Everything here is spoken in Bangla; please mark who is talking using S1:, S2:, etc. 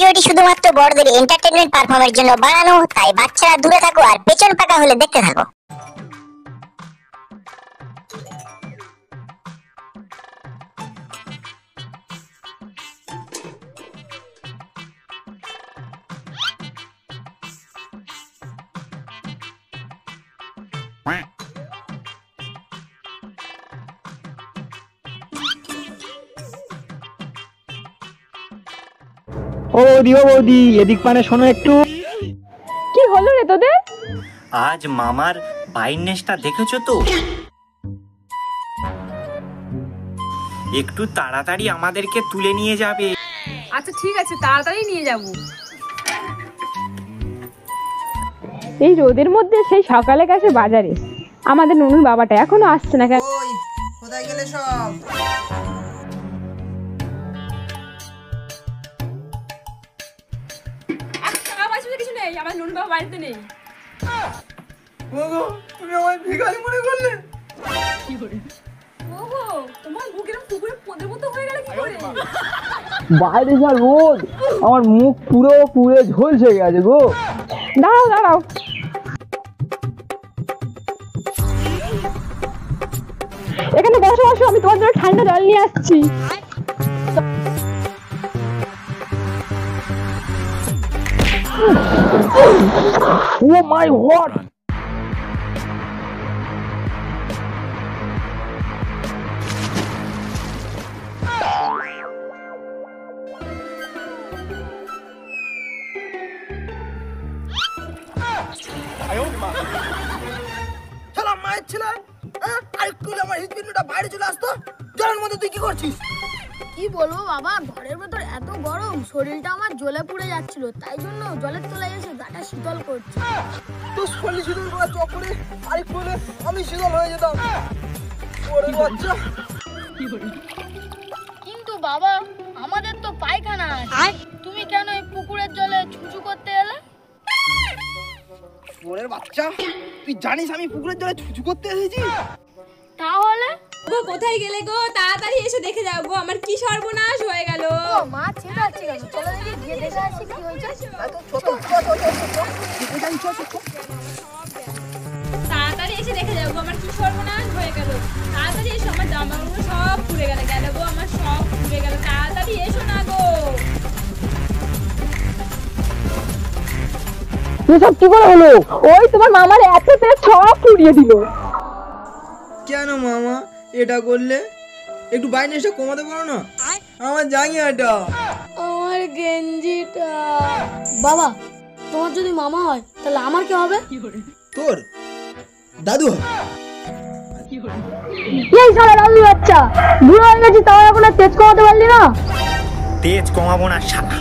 S1: ভিডিওটি শুধুমাত্র বড়দের এন্টারটেইনমেন্ট পারফরম্যান্সের জন্য বানানো, তাই বাচ্চারা দূরে থাকো আর পেছন পাকা হলে দেখতে থাকো।
S2: ও বৌদি এদিক পানে শোনো একটু।
S3: কি হলো রে তোদের?
S4: আজ মামার বাইনেসটা দেখেছো তো? একটু তাড়াতাড়ি আমাদেরকে তুলে নিয়ে যাবে।
S3: আচ্ছা ঠিক আছে, তাড়াতাড়ি নিয়ে যাব। এই রোদের মধ্যে সেই সকালে গেছে বাজারে, আমাদের নুনুর বাবাটা এখনো আসছে না কেন?
S5: কোথায় গেলে সব?
S3: কিছু নেই, আমার নুনুর বাবা বাড়িতে নেই।
S5: তুমি আমার ভিখারি মনে করলে?
S3: কি করে? ওগো, তোমার মুখ এরকম পুকুরে পদের মতো হয়ে গেল কি করে?
S2: বাইরে যা রোদ, আমার মুখ পুরো পুড়ে ঝলসে গেছে গো।
S3: দাঁড়াও দাঁড়াও, এখানে বসো বসো, আমি তোমার জন্য ঠান্ডা জল নিয়ে আসছি।
S2: Oh my God!
S5: শালা মায়ের ছেলে, আরেকটু আমার হিজবিন্ডুটা বাইরে চলে আসতো। জলের মধ্যে তুই কি করছিস?
S6: কি বলবো বাবা, ঘরের ভেতর এত গরম, শরীরটা আমার জ্বলে পুড়ে যাচ্ছিল, তাই জন্য জলের তলায় এসে গাটা শীতল করছে।
S5: তো শরীর শীতল করার চক্করে আরেকটু হলে আমি শীতল হয়ে যেতাম। ওরে বাচ্চা।
S6: কিন্তু বাবা, আমাদের তো পায়খানা আছে, তুমি কেন এই পুকুরের জলে ছুঁচু করতে এলে?
S5: ওরে বাচ্চা, তুই জানিস আমি পুকুরের জলে ছুঁচু করতে এসেছি?
S6: তাহলে
S3: গো কোথায় গেলে গো? তাড়াতাড়ি এসে দেখে যাও গো, আমার কি সর্বনাশ হয়ে গেল।
S6: মা ছেড়ে আছে কেন? চলো দেখি গিয়ে দেখে আসি কি হয়েছে।
S3: তাড়াতাড়ি এসে দেখে যাও গো, আমার কি সর্বনাশ হয়ে গেল। তাড়াতাড়ি এসো, আমার জামাগুলো সব পুড়ে গেল গো, আমার সব পুড়ে গেল। তাড়াতাড়ি এসো না গো। এসব কি করে হলো? ওই তোমার মামার এত তেজ সব পুড়িয়ে দিল।
S5: কেন মামা এটা করলে? একটু বাইনেসটা কমাতে পারো না? আমার জাঙ্গিয়াটা,
S6: আমার গেঞ্জিটা। বাবা, তোমার যদি মামা হয় তাহলে আমার কি হবে?
S5: তোর দাদু হয়।
S6: এই শালা রাজু বাচ্চা, বুড়ো হয়ে গেছিস তাও এখন আর তেজ কমাতে পারলি না?
S4: তেজ কমাবো না শালা।